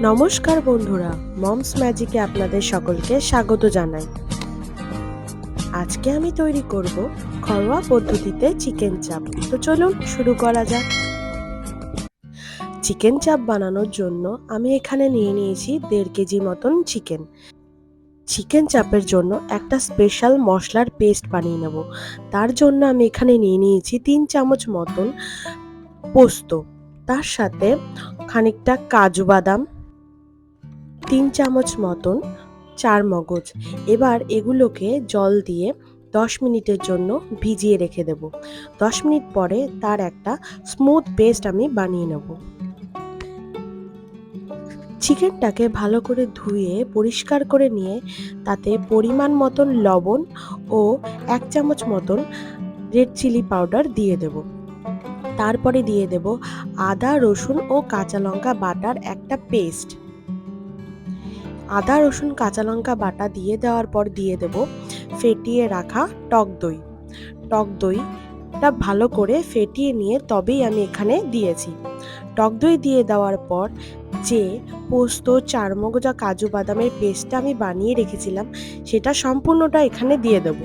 নমস্কার বন্ধুরা, মমস ম্যাজিকে আপনাদের সকলকে স্বাগত জানাই। আজকে আমি তৈরি করব ঘরোয়া পদ্ধতিতে চিকেন চাপ। তো চলুন শুরু করা যাক। চিকেন চাপ বানানোর জন্য আমি এখানে নিয়ে নিয়েছি 1.5 কেজি মতন চিকেন। চিকেন চাপের জন্য একটা স্পেশাল মশলার পেস্ট বানিয়ে নেব। তার জন্য আমি এখানে নিয়ে নিয়েছি 3 চামচ মতন পোস্ত, তার সাথে খানিকটা কাজু বাদাম, 3 চামচ মতন চারমগজ। এবার এগুলোকে জল দিয়ে 10 মিনিটের জন্য ভিজিয়ে রেখে দেব। 10 মিনিট পরে তার একটা স্মুথ পেস্ট আমি বানিয়ে নেব। চিকেনটাকে ভালো করে ধুয়ে পরিষ্কার করে নিয়ে তাতে পরিমাণ মতন লবণ ও 1 চামচ মতন রেড চিলি পাউডার দিয়ে দেব। তারপরে দিয়ে দেব আদা, রসুন ও কাঁচা লঙ্কা বাটার একটা পেস্ট। আদা, রসুন, কাঁচা লঙ্কা বাটা দিয়ে দেওয়ার পর দিয়ে দেব ফেটিয়ে রাখা টক দই। টক দইটা ভালো করে ফেটিয়ে নিয়ে তবেই আমি এখানে দিয়েছি। টক দই দিয়ে দেওয়ার পর যে পোস্ত, চারমগজ আর কাজু বাদামের পেস্টটা আমি বানিয়ে রেখেছিলাম সেটা সম্পূর্ণটা এখানে দিয়ে দেব।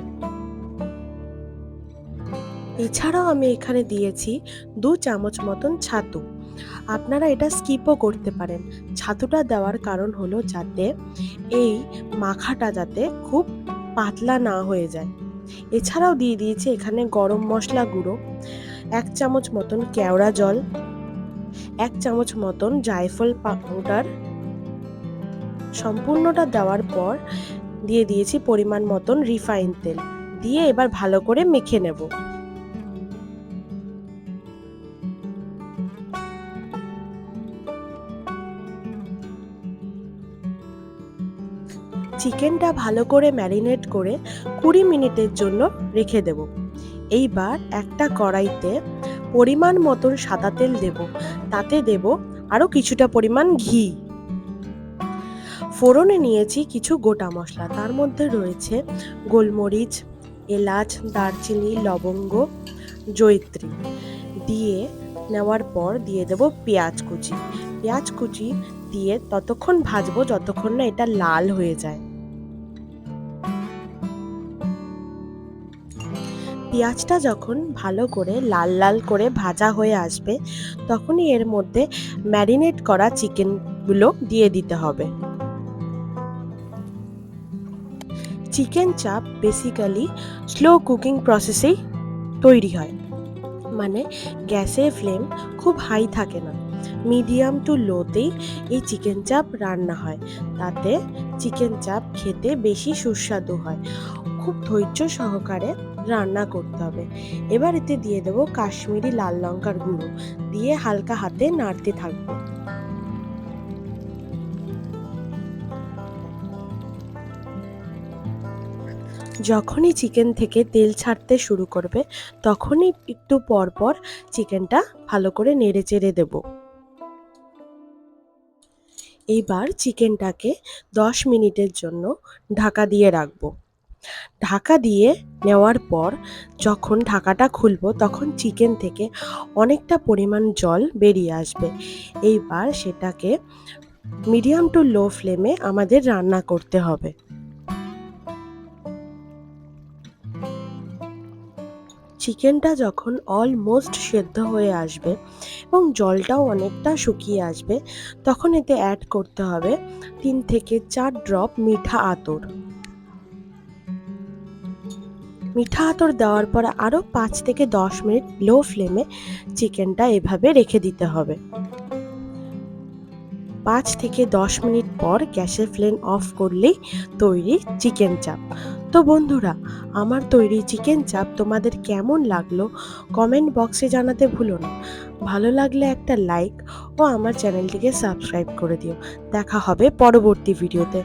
এছাড়াও আমি এখানে দিয়েছি 2 চামচ মতন ছাতু। আপনারা এটা স্কিপও করতে পারেন। ছাতুটা দেওয়ার কারণ হলো যাতে এই মাখাটা যাতে খুব পাতলা না হয়ে যায়। এছাড়াও দিয়ে দিয়েছি এখানে গরম মশলা গুঁড়ো, 1 চামচ মতন কেওড়া জল, 1 চামচ মতন জায়ফল পাউডার। সম্পূর্ণটা দেওয়ার পর দিয়ে দিয়েছি পরিমাণ মতন রিফাইন তেল, দিয়ে এবার ভালো করে মেখে নেব। চিকেনটা ভালো করে ম্যারিনেট করে 20 মিনিটের জন্য রেখে দেব। এইবার একটা কড়াইতে পরিমাণ মতন সাদা তেল দেব, তাতে দেব আরও কিছুটা পরিমাণ ঘি। ফোড়নে নিয়েছি কিছু গোটা মশলা, তার মধ্যে রয়েছে গোলমরিচ, এলাচ, দারচিনি, লবঙ্গ, জয়িত্রী। দিয়ে নেওয়ার পর দিয়ে দেব পেঁয়াজ কুচি। পেঁয়াজ কুচি দিয়ে ততক্ষণ ভাজবো যতক্ষণ না এটা লাল হয়ে যায়। পেঁয়াজটা যখন ভালো করে লাল লাল করে ভাজা হয়ে আসবে তখনই এর মধ্যে ম্যারিনেট করা চিকেনগুলো দিয়ে দিতে হবে। চিকেন চাপ বেসিক্যালি স্লো কুকিং প্রসেসেই তৈরি হয়, মানে গ্যাসের ফ্লেম খুব হাই থাকে না, মিডিয়াম টু লোতেই এই চিকেন চাপ রান্না হয়। তাতে চিকেন চাপ খেতে বেশি সুস্বাদু হয়। খুব ধৈর্য সহকারে রান্না করতে হবে। এবার এতে দিয়ে দেবো কাশ্মীরি লাল লঙ্কার গুঁড়ো, দিয়ে হালকা হাতে নাড়তে থাকবো। যখনই চিকেন থেকে তেল ছাড়তে শুরু করবে তখনই একটু পর পর চিকেনটা ভালো করে নেড়ে চেড়ে দেবো। এইবার চিকেনটাকে 10 মিনিটের জন্য ঢাকা দিয়ে রাখবো। ঢাকা দিয়ে নেওয়ার পর যখন ঢাকাটা খুলবো তখন চিকেন থেকে অনেকটা পরিমাণ জল বেরিয়ে আসবে। এইবার সেটাকে মিডিয়াম টু লো ফ্লেমে আমাদের রান্না করতে হবে। চিকেনটা যখন অলমোস্ট সেদ্ধ হয়ে আসবে এবং জলটাও অনেকটা শুকিয়ে আসবে তখন এতে অ্যাড করতে হবে 3 থেকে 4 ড্রপ মিঠা আতর। মিঠা আতর দেওয়ার পর আরও 5 থেকে 10 মিনিট লো ফ্লেমে চিকেনটা এভাবে রেখে দিতে হবে। 5 থেকে 10 মিনিট পর গ্যাসের ফ্লেম অফ করলেই তৈরি চিকেন চাপ। তো বন্ধুরা, আমার তৈরি চিকেন চাপ তোমাদের কেমন লাগলো কমেন্ট বক্সে জানাতে ভুলো না। ভালো লাগলে একটা লাইক ও আমার চ্যানেলটিকে সাবস্ক্রাইব করে দিও। দেখা হবে পরবর্তী ভিডিওতে।